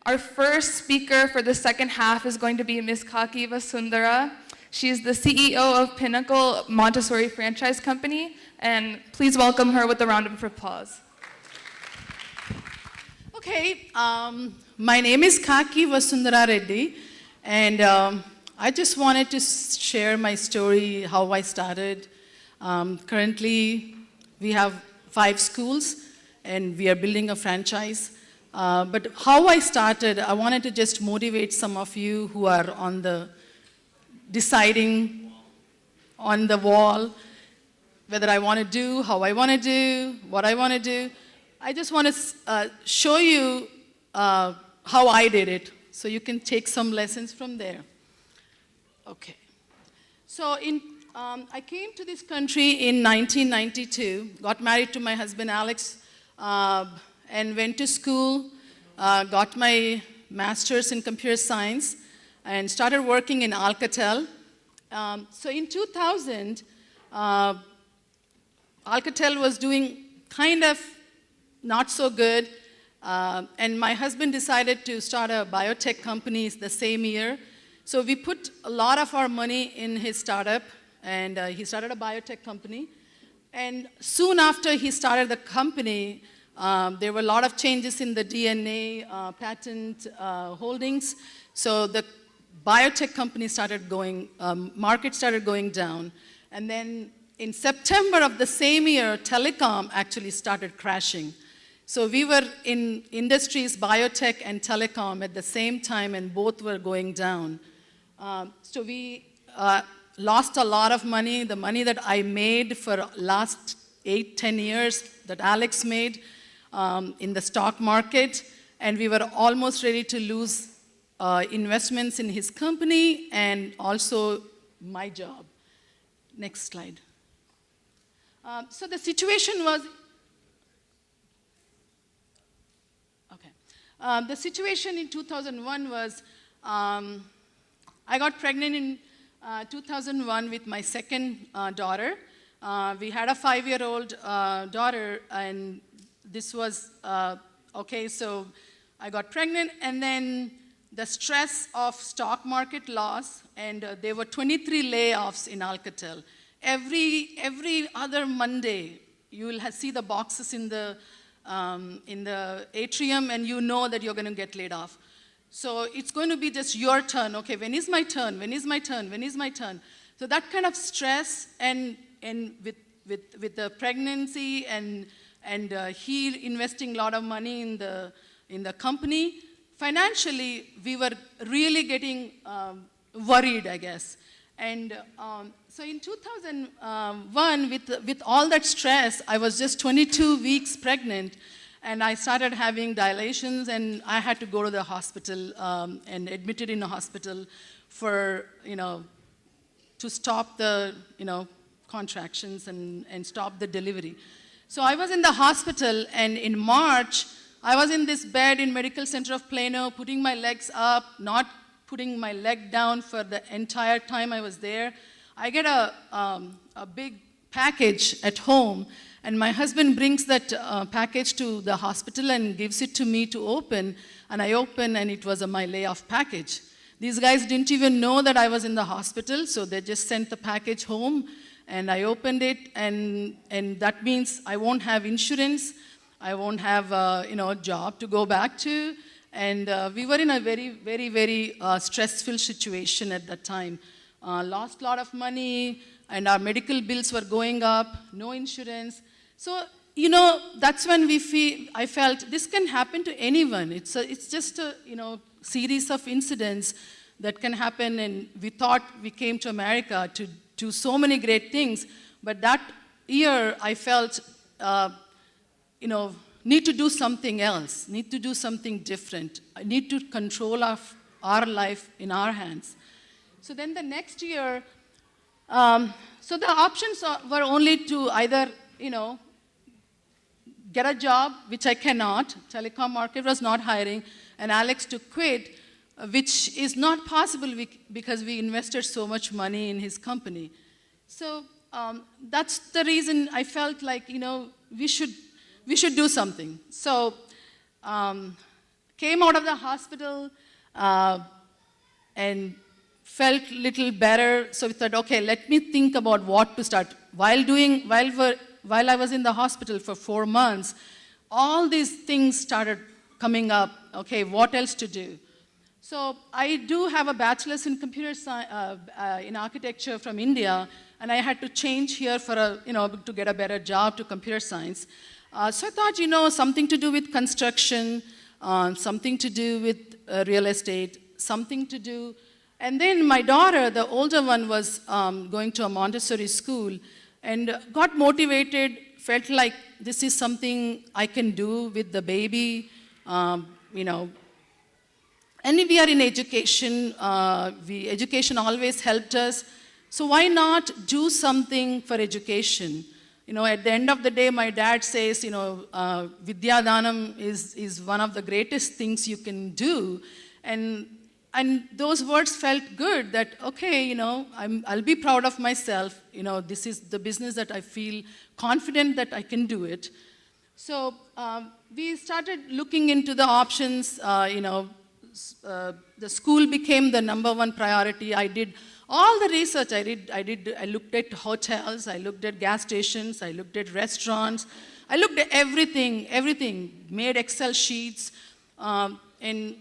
Our first speaker for the second half is going to be Ms. Kaki Vasundara. She is the CEO of Pinnacle Montessori Franchise Company, and please welcome her with a round of applause. Okay, my name is Kaki Vasundara Reddy, and I just wanted to share my story, how I started. Currently, we have 5 schools, and we are building a franchise. But how I started, I wanted to just motivate some of you who are on the deciding on the wall whether I want to do, how I want to do, what I want to do. I just want to show you how I did it, so you can take some lessons from there. Okay. So I came to this country in 1992, got married to my husband Alex, and went to school, got my master's in computer science, and started working in Alcatel. So in 2000, Alcatel was doing kind of not so good, and my husband decided to start a biotech company the same year. So we put a lot of our money in his startup, and he started a biotech company. And soon after he started the company, there were a lot of changes in the DNA patent holdings. So the biotech company started going, market started going down. And then in September of the same year, telecom actually started crashing. So we were in industries, biotech and telecom at the same time, and both were going down. So we lost a lot of money. The money that I made for last 8-10 years that Alex made in the stock market, and we were almost ready to lose investments in his company and also my job. Next slide. So the situation was, okay. The situation in 2001 was, I got pregnant in 2001 with my second daughter. We had a 5-year-old daughter, and this was, okay, so I got pregnant, and then the stress of stock market loss, and there were 23 layoffs in Alcatel. Every other Monday, you will see the boxes in the atrium, and you know that you're going to get laid off. So it's going to be just your turn. Okay, when is my turn? When is my turn? When is my turn? So that kind of stress, and with the pregnancy and he investing a lot of money in the company, financially we were really getting worried, I guess. And so in 2001, with all that stress, I was just 22 weeks pregnant, and I started having dilations, and I had to go to the hospital and admitted in a hospital for, to stop the, contractions and stop the delivery. So I was in the hospital, and in March, I was in this bed in Medical Center of Plano, putting my legs up, not putting my leg down for the entire time I was there. I get a big package at home, and my husband brings that package to the hospital and gives it to me to open, and I open, and it was my layoff package. These guys didn't even know that I was in the hospital, so they just sent the package home, and I opened it, and that means I won't have insurance, I won't have a job to go back to, and we were in a very, very, very stressful situation at that time. Lost a lot of money, and our medical bills were going up, no insurance. So, that's when I felt this can happen to anyone. It's just a, series of incidents that can happen, and we thought we came to America to do so many great things, but that year I felt, need to do something else, need to do something different. I need to control our life in our hands. So then the next year, so the options were only to either, get a job, which I cannot. Telecom market was not hiring, and Alex to quit, which is not possible because we invested so much money in his company. So that's the reason I felt like, we should do something. So came out of the hospital and felt little better. So we thought, okay, let me think about what to start. While I was in the hospital for 4 months, all these things started coming up. Okay, what else to do? So I do have a bachelor's in computer science, in architecture from India, and I had to change here for to get a better job to computer science. So I thought, something to do with construction, something to do with real estate, something to do. And then my daughter, the older one, was going to a Montessori school and got motivated, felt like this is something I can do with the baby, And we are in education. Education always helped us. So why not do something for education? At the end of the day, my dad says, Vidya Danam is one of the greatest things you can do. And those words felt good that, okay, I'll be proud of myself. This is the business that I feel confident that I can do it. So we started looking into the options. The school became the #1 priority. I did all the research. I looked at hotels, I looked at gas stations, I looked at restaurants, I looked at everything, made Excel sheets, and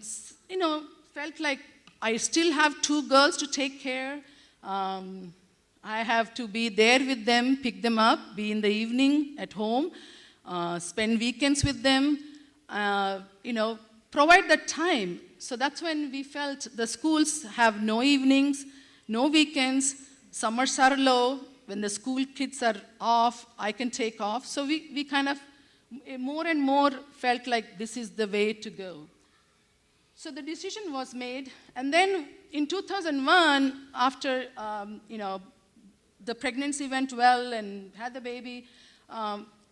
felt like I still have 2 girls to take care. I have to be there with them, pick them up, be in the evening at home, spend weekends with them, provide that time. So that's when we felt the schools have no evenings, no weekends, summers are low. When the school kids are off, I can take off. So we kind of more and more felt like this is the way to go. So the decision was made. And then in 2001, after the pregnancy went well and had the baby,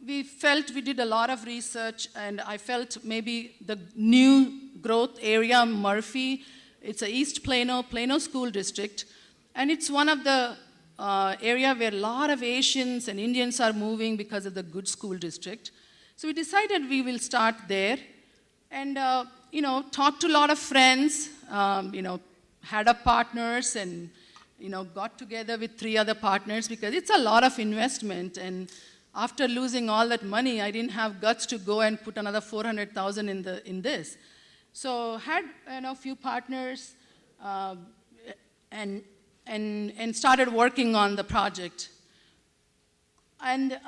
we felt we did a lot of research, and I felt maybe the new growth area, Murphy, it's a East Plano School District, and it's one of the area where a lot of Asians and Indians are moving because of the good school district. So we decided we will start there, and talked to a lot of friends, had up partners, and got together with 3 other partners because it's a lot of investment. And after losing all that money, I didn't have guts to go and put another $400,000 in this. So had a few partners and started working on the project. And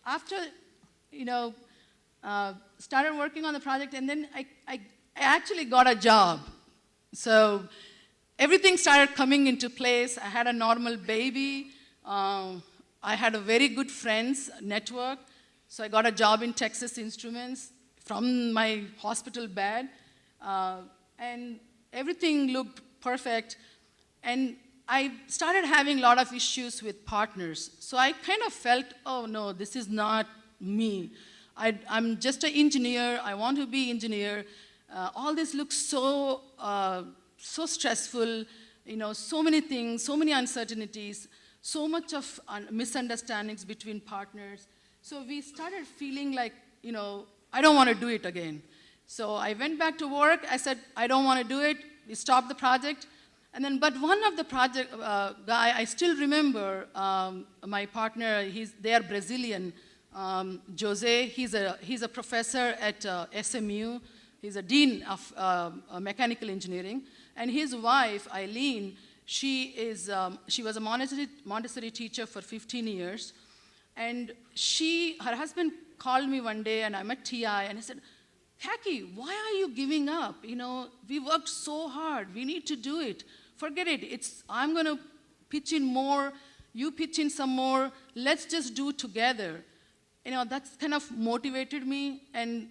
after started working on the project, and then I actually got a job. So everything started coming into place. I had a normal baby. I had a very good friends network, so I got a job in Texas Instruments from my hospital bed, and everything looked perfect. And I started having a lot of issues with partners. So I kind of felt, oh no, this is not me. I'm just an engineer. I want to be engineer. All this looks so stressful. So many things, so many uncertainties. So much of misunderstandings between partners. So we started feeling like, I don't want to do it again. So I went back to work. I said, I don't want to do it. We stopped the project. And then, but one of the project guy, I still remember my partner, they are Brazilian, Jose. He's a professor at SMU. He's a dean of mechanical engineering. And his wife, Eileen, she was a Montessori teacher for 15 years. And her husband called me one day, and I'm at TI, and he said, Kaki, why are you giving up? We worked so hard. We need to do it. Forget it. I'm going to pitch in more. You pitch in some more. Let's just do it together. That's kind of motivated me. And,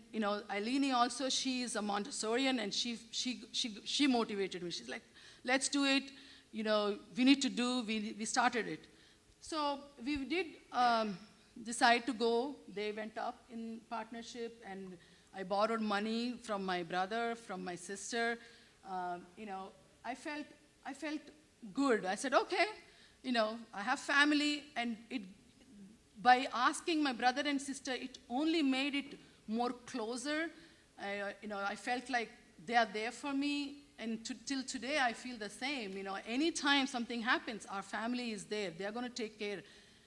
Eileen also, she is a Montessorian, and she motivated me. She's like, let's do it. We need to do, we started it. So we did decide to go. They went up in partnership, and I borrowed money from my brother, from my sister. I felt good. I said, okay, I have family, and by asking my brother and sister, it only made it more closer. I felt like they are there for me, and till today I feel the same. Anytime something happens, our family is there. They are going to take care.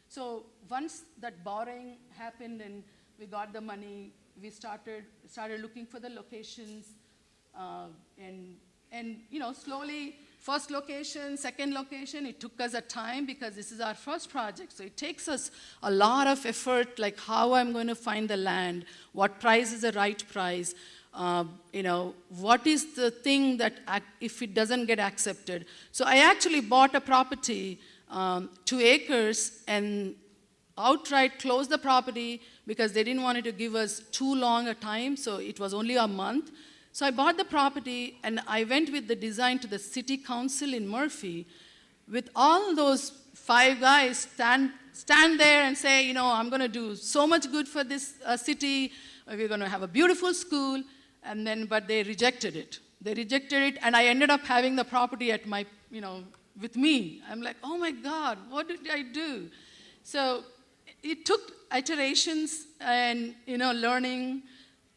So once that borrowing happened and we got the money, we started looking for the locations, and slowly, first location, second location, it took us a time because this is our first project. So it takes us a lot of effort, like how I'm going to find the land, what price is the right price, what is the thing that if it doesn't get accepted. So I actually bought a property, 2 acres, and outright closed the property because they didn't want to give us too long a time, so it was only a month. So I bought the property, and I went with the design to the city council in Murphy with all those 5 guys stand there and say, I'm going to do so much good for this city. We're going to have a beautiful school. But they rejected it. They rejected it, and I ended up having the property at my, with me. I'm like, oh my God, what did I do? So it took iterations and, learning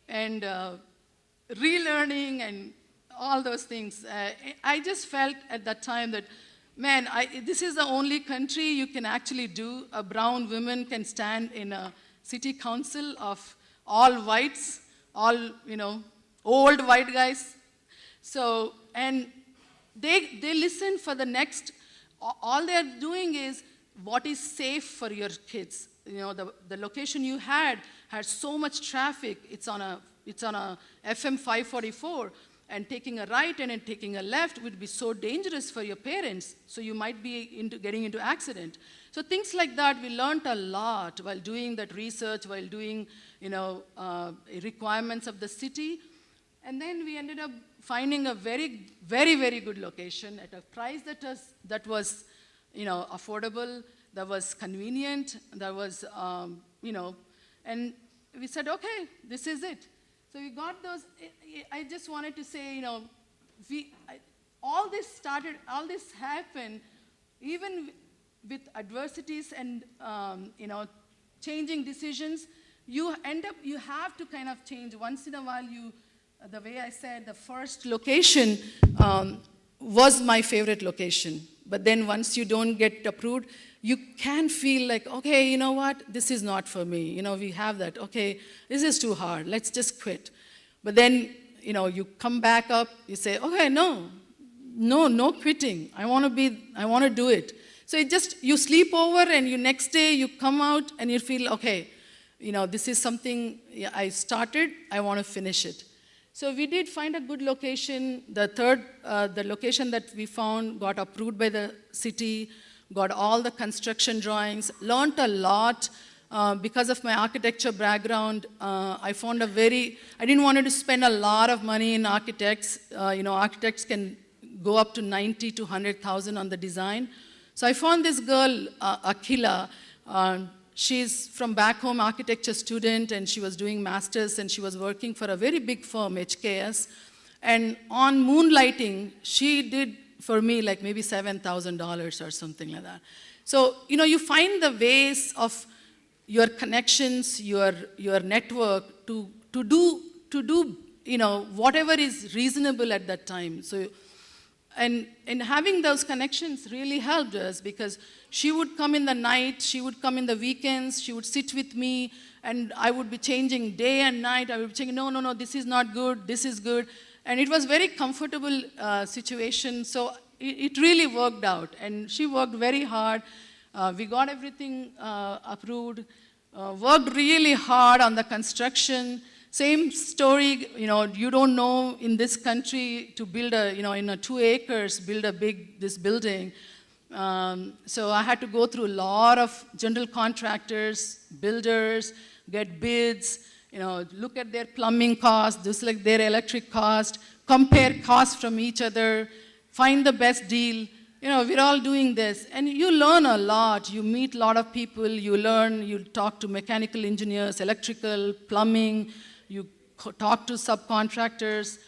and relearning and all those things. I just felt at that time that, man, this is the only country you can actually do. A brown woman can stand in a city council of all whites, all, old white guys. So, and they listen for the next, all they're doing is what is safe for your kids. The location you had so much traffic. It's on a FM 544, and taking a right and then taking a left would be so dangerous for your parents. So you might be getting into accident. So things like that, we learned a lot while doing that research, while doing, requirements of the city. And then we ended up finding a very, very, very good location at a price that was affordable, that was convenient, that was, and we said, okay, this is it. So we got those. I just wanted to say, all this happened, even with adversities and, changing decisions. You have to kind of change. Once in a while, the way I said, the first location was my favorite location. But then once you don't get approved, you can feel like, okay, you know what, this is not for me. We have that, okay, this is too hard, let's just quit. But then, you come back up, you say, okay, no quitting. I want to do it. So you sleep over, and next day you come out and you feel, okay, this is something I started, I want to finish it. So we did find a good location. The location that we found got approved by the city, got all the construction drawings, learned a lot. Because of my architecture background, I didn't want to spend a lot of money in architects. Architects can go up to 90 to 100,000 on the design. So I found this girl, Akhila. She's from back home, architecture student, and she was doing masters, and she was working for a very big firm, HKS. And on moonlighting, she did for me like maybe $7,000 or something like that. So, you find the ways of your connections, your network to do whatever is reasonable at that time. So, and having those connections really helped us, because she would come in the night, she would come in the weekends, she would sit with me, and I would be changing day and night. I would be changing, no, this is not good, this is good. And it was very comfortable situation, so it really worked out. And she worked very hard. We got everything approved, worked really hard on the construction. Same story, you don't know in this country to build in 2 acres, build this building. So I had to go through a lot of general contractors, builders, get bids, look at their plumbing cost, just like their electric cost, compare costs from each other, find the best deal. We're all doing this. And you learn a lot. You meet a lot of people. You learn. You talk to mechanical engineers, electrical, plumbing. You talk to subcontractors.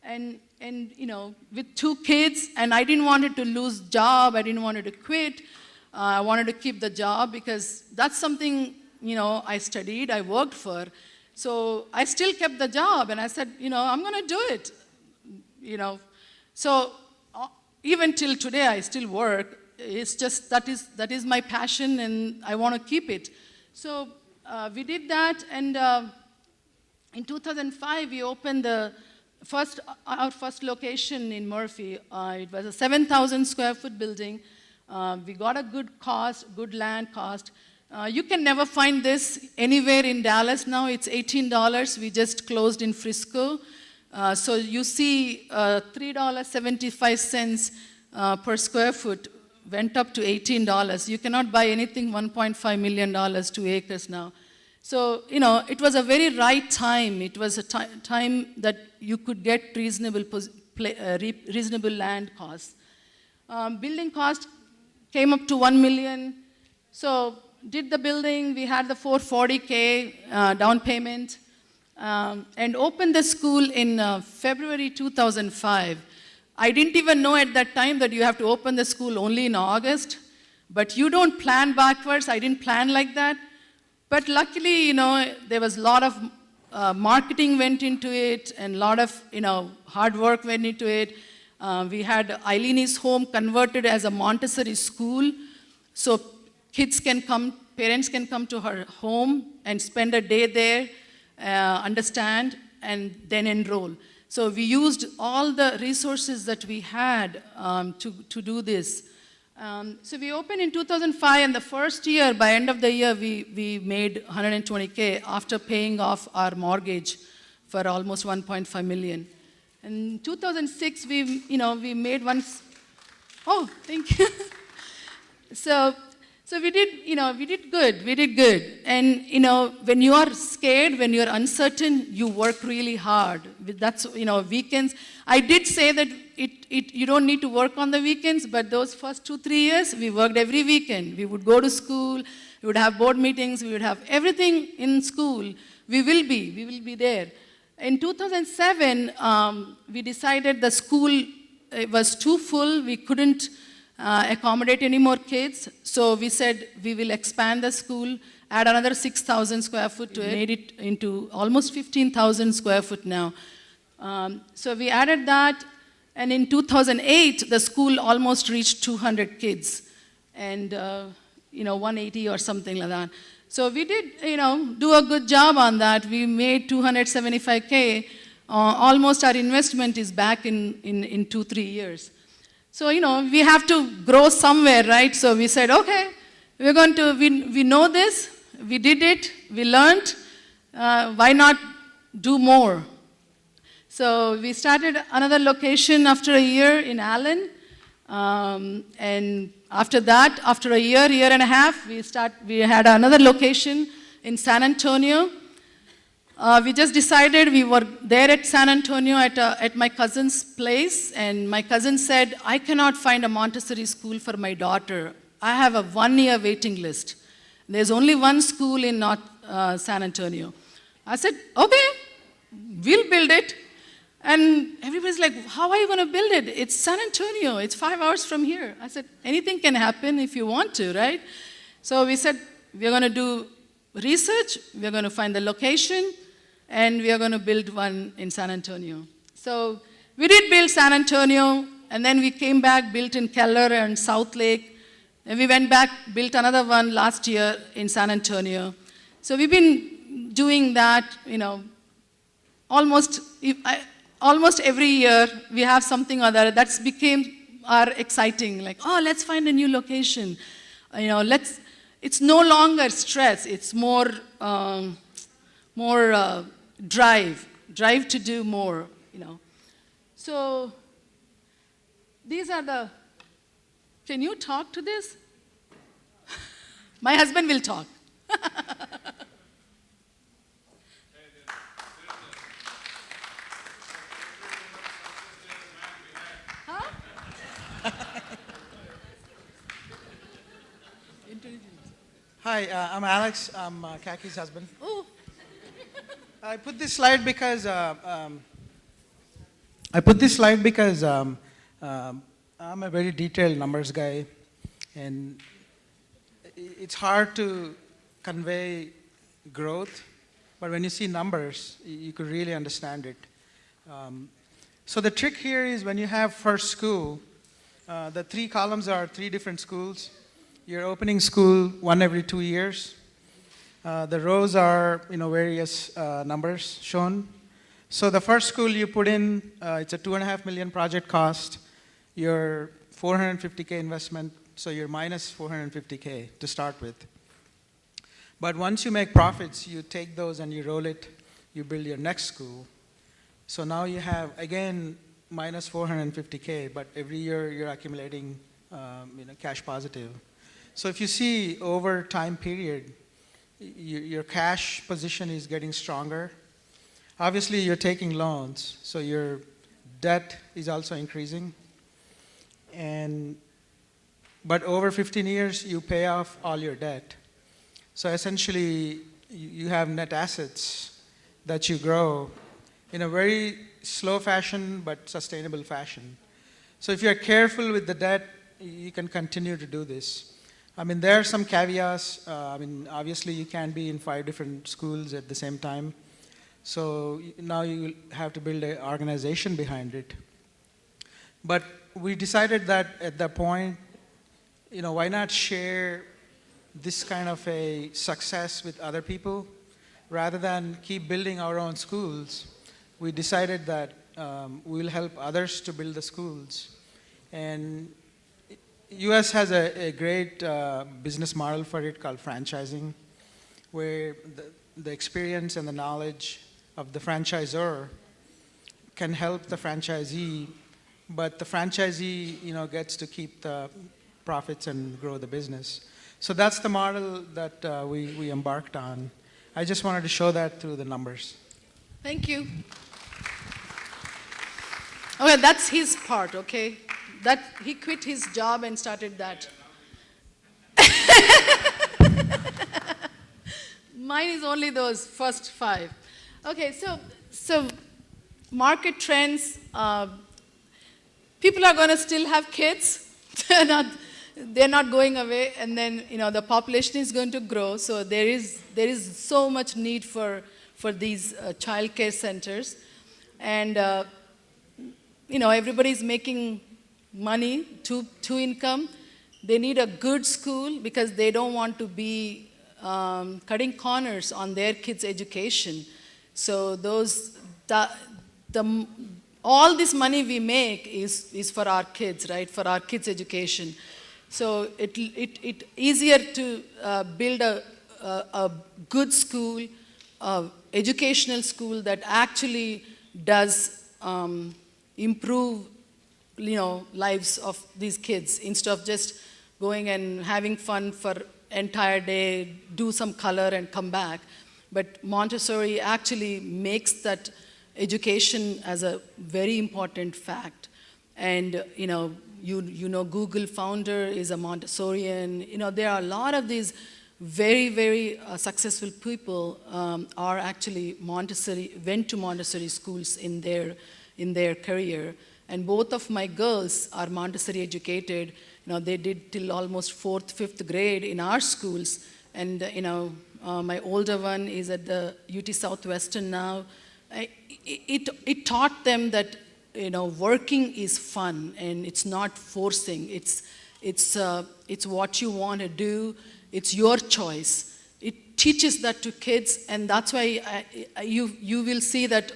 And with 2 kids, and I didn't want to lose job. I didn't want to quit. I wanted to keep the job because that's something, I studied, I worked for. So I still kept the job, and I said, I'm going to do it. So even till today, I still work. It's just that is my passion, and I want to keep it. So we did that, and in 2005, we opened our first location in Murphy. It was a 7,000 square foot building. We got a good land cost. You can never find this anywhere in Dallas now. It's $18. We just closed in Frisco. So you see $3.75 per square foot went up to $18. You cannot buy anything $1.5 million, 2 acres now. So, it was a very right time. It was a time that you could get reasonable land costs. Building cost came up to $1 million. So, did the building. We had the $440K down payment. And opened the school in February 2005. I didn't even know at that time that you have to open the school only in August. But you don't plan backwards. I didn't plan like that. But luckily, there was a lot of marketing went into it, and a lot of, hard work went into it. We had Eileen's home converted as a Montessori school. So kids can come, parents can come to her home and spend a day there, understand, and then enroll. So we used all the resources that we had to do this. So we opened in 2005, and the first year, by end of the year, we made $120K after paying off our mortgage for almost $1.5 million. In 2006, we made one. Oh, thank you. So we did good. We did good. And, when you are scared, when you're uncertain, you work really hard. That's, weekends. I did say that you don't need to work on the weekends, but those first 2-3 years, we worked every weekend. We would go to school, we would have board meetings, we would have everything in school. We will be there. In 2007, we decided the school was too full. We couldn't accommodate any more kids. So we said we will expand the school, add another 6,000 square foot to it, made it into almost 15,000 square foot now. So we added that, and in 2008, the school almost reached 200 kids, and 180 or something like that. So we did, do a good job on that. We made $275K. Almost our investment is back in 2-3 years. So, we have to grow somewhere, right? So we said, okay, we're going to, we know this, we did it, we learned, why not do more? So we started another location after a year in Allen, and after that, after a year and a half, we had another location in San Antonio. We just decided. We were there at San Antonio at my cousin's place, and my cousin said, I cannot find a Montessori school for my daughter. I have a 1-year waiting list. There's only one school in North San Antonio. I said, okay, we'll build it. And everybody's like, how are you going to build it? It's San Antonio. It's 5 hours from here. I said, anything can happen if you want to, right? So we said, we're going to do research. We're going to find the location. And we are going to build one in San Antonio. So we did build San Antonio, and then we came back, built in Keller and South Lake. And we went back, built another one last year in San Antonio. So we've been doing that, almost every year we have something or other. That's became our exciting, like, oh, let's find a new location. It's no longer stress. It's more drive to do more, So these are the, can you talk to this? My husband will talk. Hi, I'm Alex. I'm Kaki's husband. Oh. I put this slide because I'm a very detailed numbers guy, and it's hard to convey growth but when you see numbers, you could really understand it. So the trick here is when you have first school, the 3 columns are 3 different schools. You're opening school 1 every 2 years. The rows are, various numbers shown. So the first school you put in, it's a $2.5 million project cost. Your $450K investment, so you're minus $450K to start with. But once you make profits, you take those and you roll it, you build your next school. So now you have, again, minus $450K, but every year you're accumulating cash positive. So if you see over time period, your cash position is getting stronger. Obviously, you're taking loans, so your debt is also increasing. But over 15 years, you pay off all your debt. So essentially, you have net assets that you grow in a very slow fashion, but sustainable fashion. So if you're careful with the debt, you can continue to do this. There are some caveats. Obviously, you can't be in 5 different schools at the same time. So now you have to build an organization behind it. But we decided that at that point, why not share this kind of a success with other people? Rather than keep building our own schools, we decided that we'll help others to build the schools. And US has a great business model for it called franchising, where the experience and the knowledge of the franchisor can help the franchisee, but the franchisee gets to keep the profits and grow the business. So that's the model that we embarked on. I just wanted to show that through the numbers. Thank you. Okay, that's his part, okay? That he quit his job and started that. Mine is only those first 5. Okay, so market trends. People are going to still have kids. They're not going away, and then the population is going to grow. So there is so much need for these child care centers, and everybody's making money, two income. They need a good school because they don't want to be cutting corners on their kids' education. So all this money we make is for our kids, right? For our kids' education. So it easier to build a good school, educational school that actually does improve lives of these kids, instead of just going and having fun for entire day, do some color and come back. But Montessori actually makes that education as a very important fact. And Google founder is a Montessorian. There are a lot of these very, very successful people are actually went to Montessori schools in their career. And both of my girls are Montessori educated. They did till almost 4th, 5th grade in our schools. And my older one is at the UT Southwestern now. It taught them that working is fun and it's not forcing. It's what you want to do. It's your choice. It teaches that to kids, and that's why you will see that.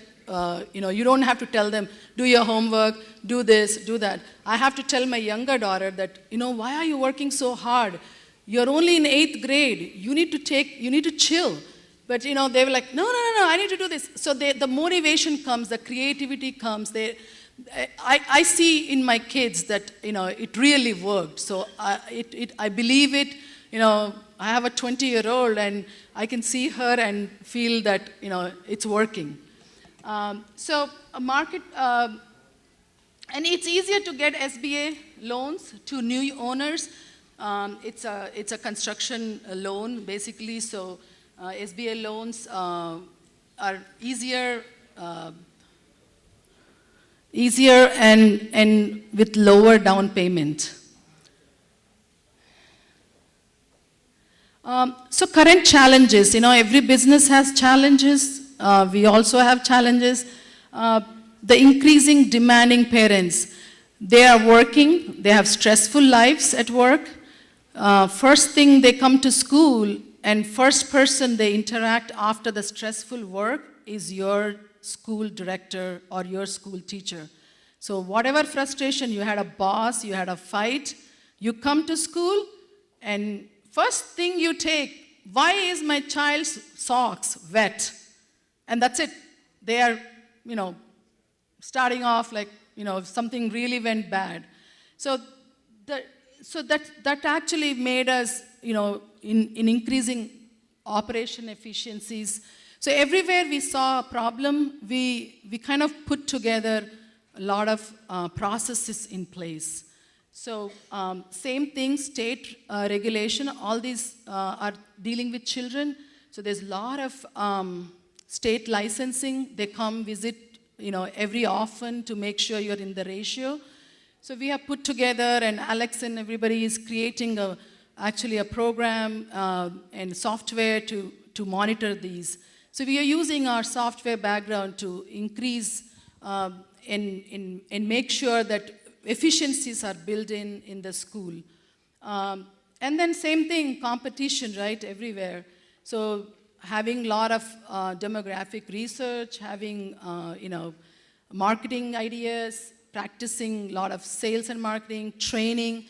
You don't have to tell them, do your homework, do this, do that. I have to tell my younger daughter that, why are you working so hard? You're only in 8th grade. You need to chill. But, they were like, no, I need to do this. So the motivation comes, the creativity comes. I see in my kids that, it really worked. So I believe it. I have a 20-year-old, and I can see her and feel that, it's working. So a market, and it's easier to get SBA loans to new owners. It's a construction loan, basically. So SBA loans are easier and with lower down payment. So current challenges, every business has challenges. We also have challenges. The increasing demanding parents, they are working, they have stressful lives at work. First thing they come to school and first person they interact after the stressful work is your school director or your school teacher. So whatever frustration, you had a boss, you had a fight, you come to school and first thing you take, why is my child's socks wet? And that's it. They are, starting off like, if something really went bad. So that actually made us, in increasing operation efficiencies. So everywhere we saw a problem, we kind of put together a lot of processes in place. So same thing, state regulation, all these are dealing with children. So there's a lot of state licensing. They come visit, every often to make sure you're in the ratio. So we have put together, and Alex and everybody is creating actually a program and software to monitor these. So we are using our software background to increase and make sure that efficiencies are built in the school. And then same thing, competition, right, everywhere. So having a lot of demographic research, having, marketing ideas, practicing a lot of sales and marketing, training.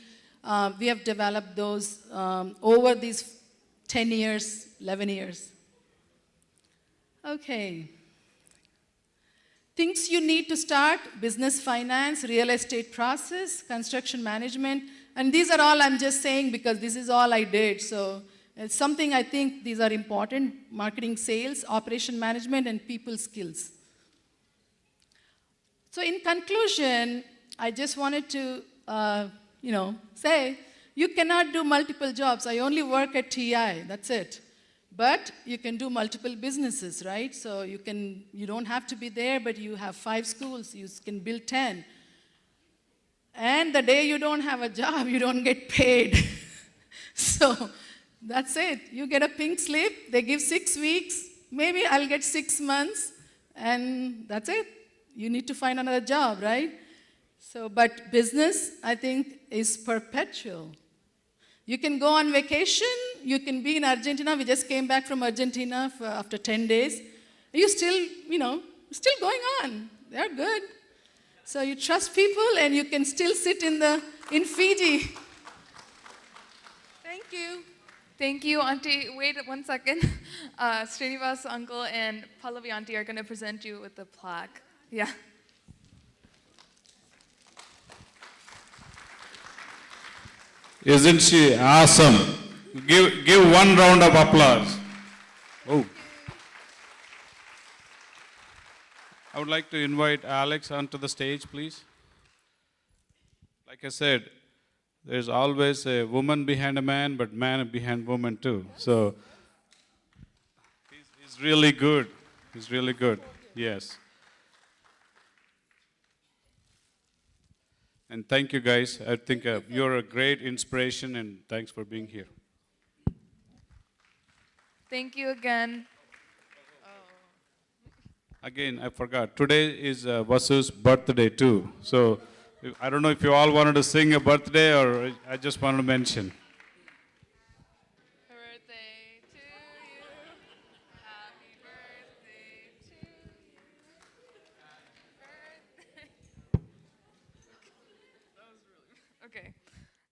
We have developed those over these 10 years, 11 years. Okay. Things you need to start: business finance, real estate process, construction management. And these are all I'm just saying because this is all I did. So it's something I think these are important: marketing, sales, operation management, and people skills. So in conclusion, I just wanted to, say, you cannot do multiple jobs. I only work at TI, that's it. But you can do multiple businesses, right? So you don't have to be there, but you have 5 schools, you can build 10. And the day you don't have a job, you don't get paid. So that's it. You get a pink slip, they give 6 weeks, maybe I'll get 6 months, and that's it. You need to find another job, right? So, but business, I think, is perpetual. You can go on vacation, you can be in Argentina. We just came back from Argentina after 10 days. You still, still going on. They're good. So you trust people and you can still sit in Fiji. Thank you. Thank you, Auntie. Wait 1 second. Srinivas uncle and Pallavi auntie are going to present you with the plaque. Yeah. Isn't she awesome? Give one round of applause. Oh. I would like to invite Alex onto the stage, please. Like I said, there's always a woman behind a man, but man behind woman too. So he's really good. He's really good. Yes. And thank you, guys. I think you're a great inspiration, and thanks for being here. Thank you again. Again, I forgot. Today is Vasu's birthday too. So I don't know if you all wanted to sing a birthday or I just wanted to mention.